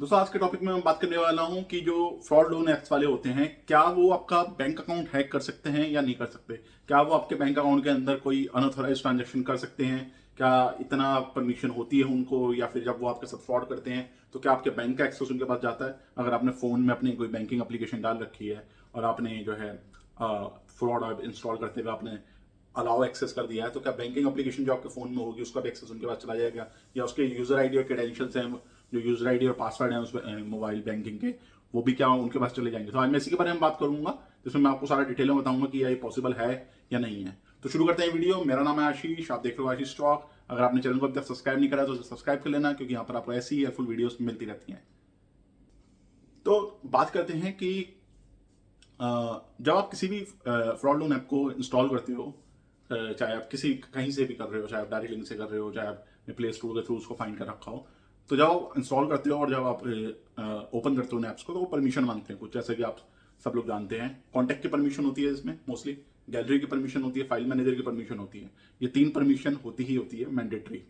दोस्तों आज के टॉपिक में मैं बात करने वाला हूं कि जो फ्रॉड लोन ऐप्स वाले होते हैं क्या वो आपका बैंक अकाउंट हैक कर सकते हैं या नहीं कर सकते। क्या वो आपके बैंक अकाउंट के अंदर कोई अनऑथराइज ट्रांजैक्शन कर सकते हैं। क्या इतना परमिशन होती है उनको, या फिर जब वो आपके साथ फ्रॉड करते हैं तो क्या आपके बैंक का एक्सेस उनके पास जाता है। अगर आपने फोन में अपनी कोई बैंकिंग एप्लीकेशन डाल रखी है और आपने जो है फ्रॉड ऐप इंस्टॉल करते हुए आपने अलाउ एक्सेस कर दिया है, तो क्या बैंकिंग एप्लीकेशन जो आपके फोन में होगी उसका भी एक्सेस उनके पास चला जाएगा, या उसके यूजर आईडी और क्रेडेंशियल्स हैं, जो यूजर आईडी और पासवर्ड है उसमें मोबाइल बैंकिंग के, वो भी क्या उनके पास चले जाएंगे। तो आज मैं इसी के बारे में बात करूंगा, जिसमें मैं आपको सारा डिटेल में बताऊंगा कि ये पॉसिबल है या नहीं है। तो शुरू करते हैं वीडियो। मेरा नाम है आशीष, आप देख रहे हो आशीष टॉक। अगर आपने चैनल को अभी तक सब्सक्राइब नहीं करा तो सब्सक्राइब कर लेना, क्योंकि यहाँ पर आपको ऐसी हेल्पफुल वीडियोस मिलती रहती हैं। तो बात करते हैं कि जब आप किसी भी फ्रॉड लोन ऐप को इंस्टॉल करते हो, चाहे आप किसी कहीं से भी कर रहे हो, चाहे आप डायरेक्ट लिंक से कर रहे हो, चाहे आपने प्ले स्टोर के थ्रू उसको फाइंड कर रखा हो, तो जब आप इंस्टॉल करते हो और जब आप ओपन करते हो ऐप्स को, तो वो परमिशन मांगते हैं कुछ, जैसे कि आप सब लोग जानते हैं कॉन्टैक्ट की परमिशन होती है इसमें मोस्टली, गैलरी की परमिशन होती है, फाइल मैनेजर की परमिशन होती है। ये तीन परमिशन होती ही होती है मैंडेटरी।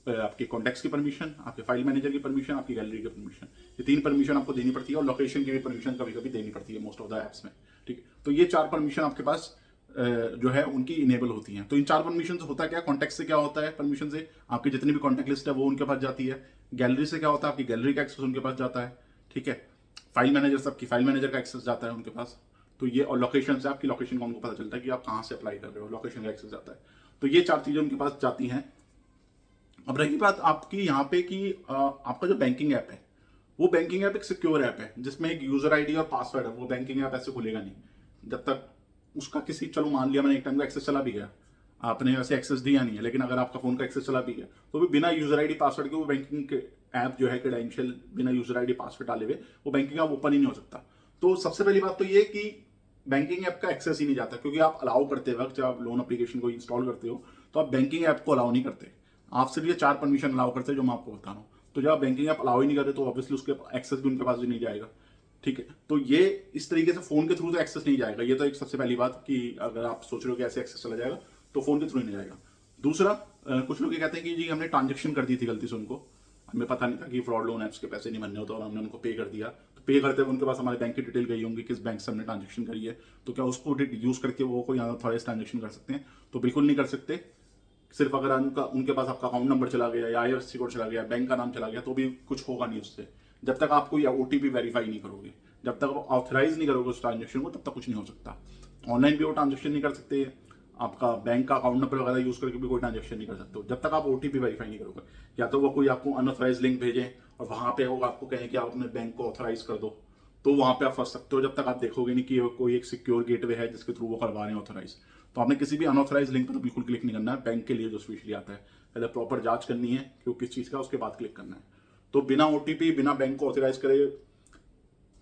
आपके कॉन्टैक्ट्स की परमिशन, आपके फाइल मैनेजर की परमिशन, आपकी गैलरी की परमिशन, ये तीन परमिशन आपको देनी पड़ती है, और लोकेशन की भी परमिशन कभी कभी देनी पड़ती है मोस्ट ऑफ द एप्स में। ठीक है, तो ये चार परमिशन आपके पास जो है उनकी इनेबल होती हैं। तो इन चार परमिशन से होता क्या है, कॉन्टैक्ट से क्या होता है, परमिशन से आपकी जितनी भी कॉन्टैक्ट लिस्ट है वो उनके पास जाती है। गैलरी से क्या होता है, आपकी गैलरी का एक्सेस उनके पास जाता है। ठीक है, फाइल मैनेजर से आपकी फाइल मैनेजर का एक्सेस जाता है उनके पास। तो ये, और लोकेशन से आपकी लोकेशन का उनको पता चलता है कि आप कहाँ से अप्लाई कर रहे हो, लोकेशन का एक्सेस जाता है। तो ये चार चीजें उनके पास जाती हैं। अब रही बात आपकी यहाँ पे कि आपका जो बैंकिंग ऐप है, वो बैंकिंग ऐप एक सिक्योर ऐप है, जिसमें एक यूजर आईडी और पासवर्ड है। वो बैंकिंग ऐप ऐसे खुलेगा नहीं जब तक उसका किसी, चलो मान लिया मैंने एक टाइम का एक्सेस चला भी गया, आपने वैसे एक्सेस दिया नहीं है, लेकिन अगर आपका फोन का एक्सेस चला भी गया तो भी बिना यूजर आईडी पासवर्ड के वो बैंकिंग के ऐप जो है क्रेडेंशियल, बिना यूजर आईडी पासवर्ड डाले हुए वो बैंकिंग ऐप ओपन ही नहीं हो सकता। तो सबसे पहली बात तो ये कि बैंकिंग ऐप का एक्सेस ही नहीं जाता, क्योंकि आप अलाउ करते वक्त जब आप लोन एप्लीकेशन को इंस्टॉल करते हो तो आप बैंकिंग ऐप को अलाउ नहीं करते, आप सिर्फ ये चार परमिशन अलाउ करते हैं जो मैं आपको बता रहा हूँ। तो जब आप बैंकिंग ऐप अलाउ ही नहीं करते तो ऑब्वियसली उसके एक्सेस भी उनके पास भी नहीं जाएगा। ठीक है, तो ये इस तरीके से फोन के थ्रू तो एक्सेस नहीं जाएगा। ये तो एक सबसे पहली बात कि अगर आप सोच रहे हो कि ऐसे एक्सेस चला जाएगा तो फोन के थ्रू नहीं जाएगा। दूसरा, कुछ लोग ये कहते हैं कि जी हमने ट्रांजेक्शन कर दी थी गलती से, उनको हमें पता नहीं था कि फ्रॉड लोन ऐप्स के पैसे नहीं बनने होते और हमने उनको पे कर दिया। तो पे करते हुए उनके पास हमारे बैंक की डिटेल गई होंगी, किस बैंक से हमने ट्रांजेक्शन करी है, तो क्या उसको यूज करके वो कोई अनऑथराइज्ड ट्रांजेक्शन कर सकते हैं? तो बिल्कुल नहीं कर सकते। सिर्फ अगर उनके पास आपका अकाउंट नंबर चला गया या IFSC कोड चला गया, बैंक का नाम चला गया, तो भी कुछ होगा नहीं उससे, जब तक आप कोई OTP वेरीफाई नहीं करोगे, जब तक आप ऑथराइज नहीं करोगे उस ट्रांजेक्शन को, तब तक कुछ नहीं हो सकता। ऑनलाइन भी वो ट्रांजेक्शन नहीं कर सकते, आपका बैंक का अकाउंट नंबर वगैरह यूज करके भी कोई ट्रांजेक्शन नहीं कर सकते हो जब तक आप OTP वेरीफाई नहीं करोगे। या तो वो कोई आपको अनऑथराइज लिंक भेजें और वहां पे वो आपको कहें कि आप अपने बैंक को ऑथराइज कर दो, तो वहां पे आप फंस सकते हो, जब तक आप देखोगे नहीं कि कोई एक सिक्योर गेटवे है जिसके थ्रू वो करवा रहे हैं ऑथराइज। तो आपने किसी भी अनऑथराइज लिंक पर तो बिल्कुल क्लिक नहीं करना है, बैंक के लिए जो स्पेशली आता है। पहले प्रॉपर जांच करनी है कि वो किस चीज का, उसके बाद क्लिक करना है। तो बिना OTP, बिना बैंक को ऑथराइज करे,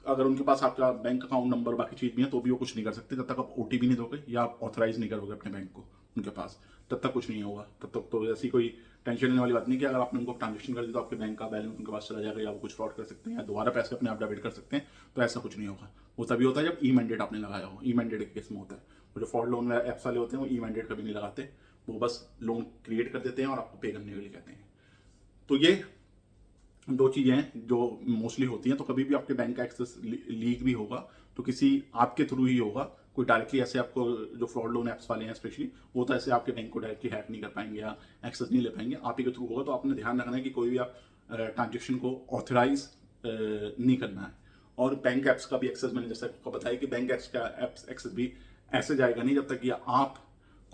अगर उनके पास आपका बैंक अकाउंट नंबर बाकी चीज भी है तो भी वो कुछ नहीं कर सकते जब तक आप OTP नहीं दोगे या आप ऑथराइज नहीं करोगे अपने बैंक को उनके पास, तब तक कुछ नहीं होगा। तब तक तो ऐसी कोई टेंशन लेने वाली बात नहीं कि अगर आपने उनको ट्रांजेक्शन कर दी तो आपके बैंक का बैलेंस उनके पास चला जाएगा, या वो कुछ फ्रॉड कर सकते हैं या दोबारा पैसे अपने आप डेबिट कर सकते हैं। तो ऐसा कुछ नहीं होगा। वो तभी होता है जब ई मैंडेट आपने लगाया हो। ई मैंडेट के केस में होता है। वो जो फ्रॉड लोन ऐप्स वाले होते हैं वो ई मैंडेट कभी नहीं लगाते, वो बस लोन क्रिएट कर देते हैं और आपको पे करने के लिए कहते हैं। तो ये दो चीजें हैं जो मोस्टली होती हैं। तो कभी भी आपके बैंक का एक्सेस लीक भी होगा तो किसी आपके थ्रू ही होगा, कोई डायरेक्टली ऐसे आपको, जो फ्रॉड लोन ऐप्स वाले हैं स्पेशली, वो तो ऐसे आपके बैंक को डायरेक्टली हैक नहीं कर पाएंगे या एक्सेस नहीं ले पाएंगे, आप ही के थ्रू होगा। तो आपने ध्यान रखना है कि कोई भी आप ट्रांजेक्शन को ऑथराइज नहीं करना है। और बैंक ऐप्स का भी एक्सेस, मैंने जैसे आपको बताया कि बैंक ऐप्स का एक्सेस भी ऐसे जाएगा नहीं जब तक कि आप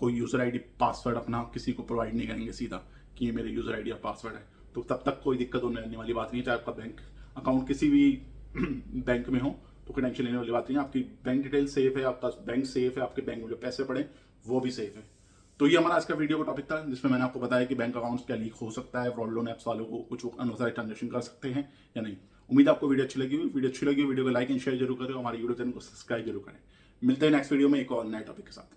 कोई यूजर आईडी पासवर्ड अपना किसी को प्रोवाइड नहीं करेंगे सीधा कि ये मेरे यूजर आईडी और पासवर्ड है। तो तब तक कोई दिक्कत होने वाली बात नहीं है, चाहे आपका बैंक अकाउंट किसी भी बैंक में हो तो कोई टेंशन लेने वाली बात नहीं है। आपकी बैंक डिटेल सेफ है, आपका बैंक सेफ है, आपके बैंक में जो पैसे पड़े वो भी सेफ है। तो ये हमारा आज का वीडियो का टॉपिक था, जिसमें मैंने आपको बताया कि बैंक अकाउंट्स क्या लीक हो सकता है, फ्रॉड लोन ऐप्स वालों को कुछ अनऑथराइज्ड ट्रांजेक्शन कर सकते हैं या नहीं। उम्मीद है आपको वीडियो अच्छी लगी। वीडियो को लाइक एंड शेयर जरूर करें, हमारे यूट्यूब चैनल को सब्सक्राइब जरूर करें। मिलते हैं नेक्स्ट वीडियो में एक और नए टॉपिक के साथ।